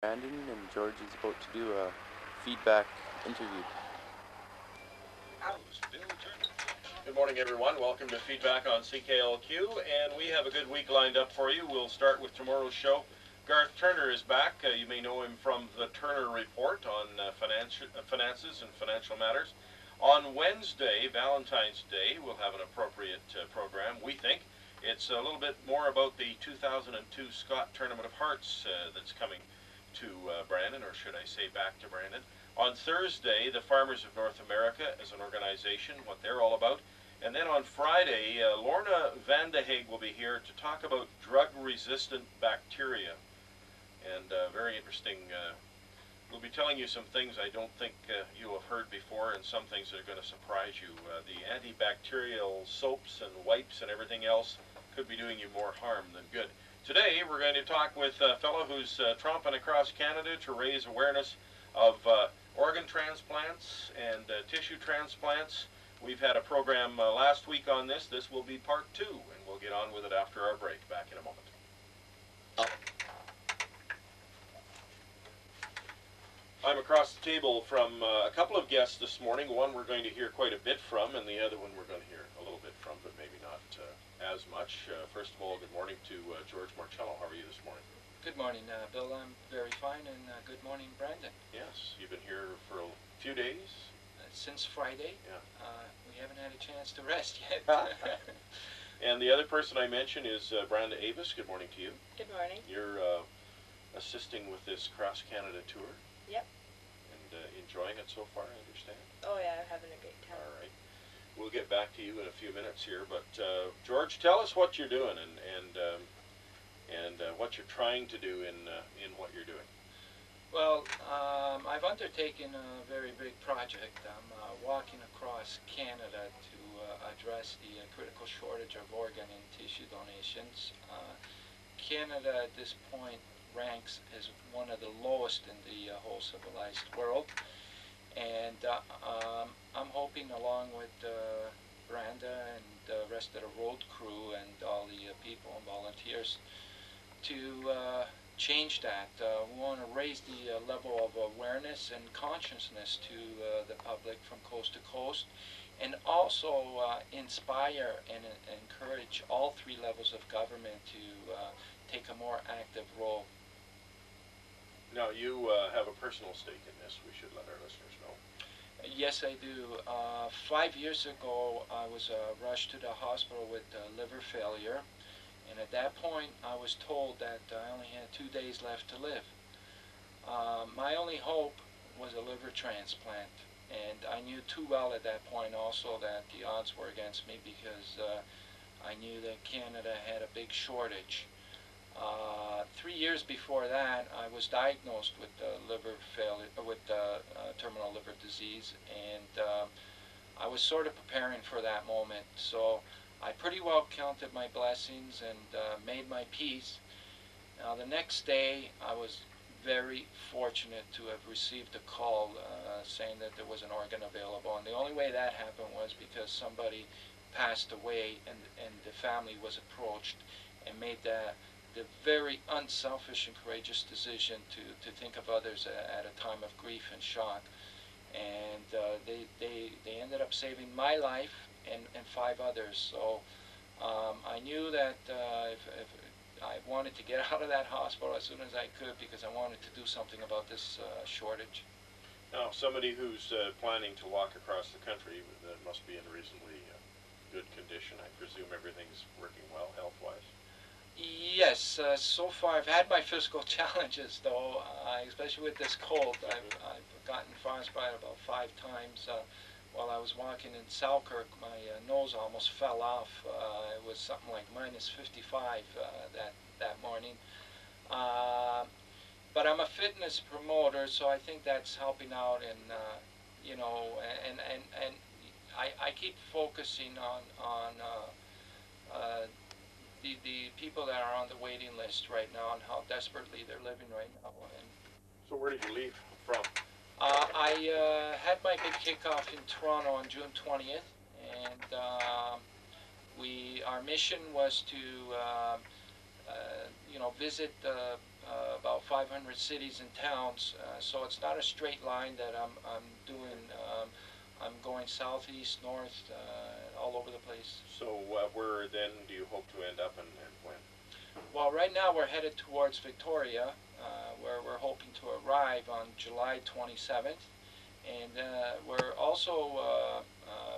Brandon and George is about to do a feedback interview. Good morning, everyone. Welcome to Feedback on CKLQ, and we have a good week lined up for you. We'll start with tomorrow's show. Garth Turner is back. You may know him from the Turner Report on finances and financial matters. On Wednesday, Valentine's Day, we'll have an appropriate program, we think. It's a little bit more about the 2002 Scott Tournament of Hearts that's coming to Brandon, or should I say back to Brandon. On Thursday, the Farmers of North America as an organization, what they're all about. And then on Friday, Lorna Van de Haeg will be here to talk about drug-resistant bacteria. And very interesting. We'll be telling you some things I don't think you'll have heard before, and some things that are going to surprise you. The antibacterial soaps and wipes and everything else could be doing you more harm than good. Today, we're going to talk with a fellow who's tromping across Canada to raise awareness of organ transplants and tissue transplants. We've had a program last week on this. This will be part 2, and we'll get on with it after our break. Back in a moment. I'm across the table from a couple of guests this morning. One we're going to hear quite a bit from, and the other one we're going to hear a little bit from, but maybe not as much. First of all, good morning to George Marcello. How are you this morning? Good morning, Bill. I'm very fine, and good morning, Brandon. Yes, you've been here for a few days? Since Friday. Yeah. We haven't had a chance to rest yet. And the other person I mentioned is Branda Avis. Good morning to you. Good morning. You're assisting with this cross-Canada tour. Yep. And enjoying it so far, I understand? Oh yeah, having a great time. All right. We'll get back to you in a few minutes here, but George, tell us what you're doing and what you're trying to do in what you're doing. Well, I've undertaken a very big project. I'm walking across Canada to address the critical shortage of organ and tissue donations. Canada at this point ranks as one of the lowest in the whole civilized world, and I'm hoping, along with Branda and the rest of the road crew and all the people and volunteers, to change that. We want to raise the level of awareness and consciousness to the public from coast to coast, and also inspire and encourage all 3 levels of government to take a more active role. Now, you have a personal stake in this. We should let our listeners know. Yes, I do. 5 years ago, I was rushed to the hospital with liver failure, and at that point, I was told that I only had 2 days left to live. My only hope was a liver transplant, and I knew too well at that point also that the odds were against me, because I knew that Canada had a big shortage. 3 years before that, I was diagnosed with liver failure, with terminal liver disease, and I was sort of preparing for that moment. So I pretty well counted my blessings and made my peace. Now, the next day, I was very fortunate to have received a call saying that there was an organ available, and the only way that happened was because somebody passed away, and the family was approached and made the very unselfish and courageous decision to think of others at a time of grief and shock. And they ended up saving my life and 5 others. So I knew that if I wanted to get out of that hospital as soon as I could, because I wanted to do something about this shortage. Now, somebody who's planning to walk across the country must be in reasonably good condition. I presume everything's working well health-wise? Yes, so far I've had my physical challenges, though, especially with this cold. I've gotten frostbite about 5 times. While I was walking in Selkirk, my nose almost fell off. It was something like minus 55 that morning. But I'm a fitness promoter, so I think that's helping out, and you know, and I keep focusing on the people that are on the waiting list right now and how desperately they're living right now. And so where did you leave from? I had my big kickoff in Toronto on June 20th, and our mission was to visit about 500 cities and towns, so it's not a straight line that I'm doing. I'm going southeast, north, all over the place. So where then do you hope to end up, and when? Well, right now we're headed towards Victoria, where we're hoping to arrive on July 27th. And we're also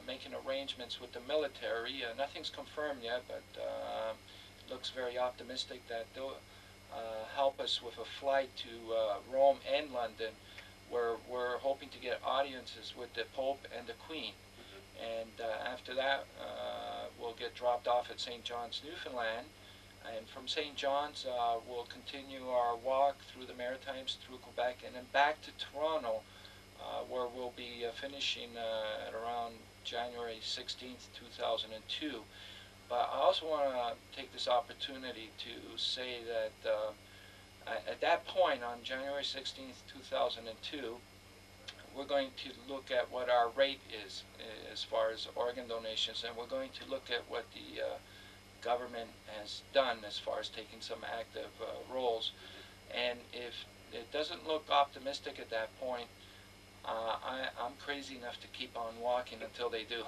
making arrangements with the military. Nothing's confirmed yet, but it looks very optimistic that they'll help us with a flight to Rome and London, where we're hoping to get audiences with the Pope and the Queen. And after that, we'll get dropped off at St. John's, Newfoundland. And from St. John's, we'll continue our walk through the Maritimes, through Quebec, and then back to Toronto, where we'll be finishing at around January 16th, 2002. But I also want to take this opportunity to say that at that point, on January 16th, 2002, we're going to look at what our rate is as far as organ donations, and we're going to look at what the government has done as far as taking some active roles. And if it doesn't look optimistic at that point, I'm crazy enough to keep on walking until they do.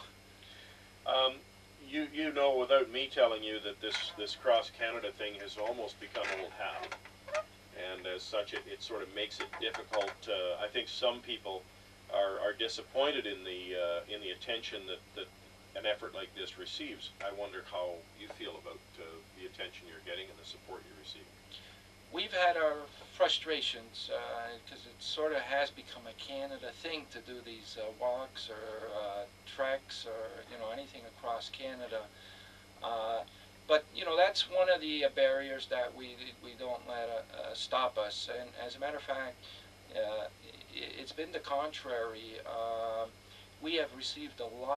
You know, without me telling you, that this Cross Canada thing has almost become old hat, and as such, it sort of makes it difficult. I think some people are disappointed in the attention that an effort like this receives. I wonder how you feel about the attention you're getting and the support you're receiving. We've had our frustrations because it sort of has become a Canada thing to do these walks or treks or anything across Canada. But that's one of the barriers that we don't let stop us. And as a matter of fact, it's been the contrary. We have received a lot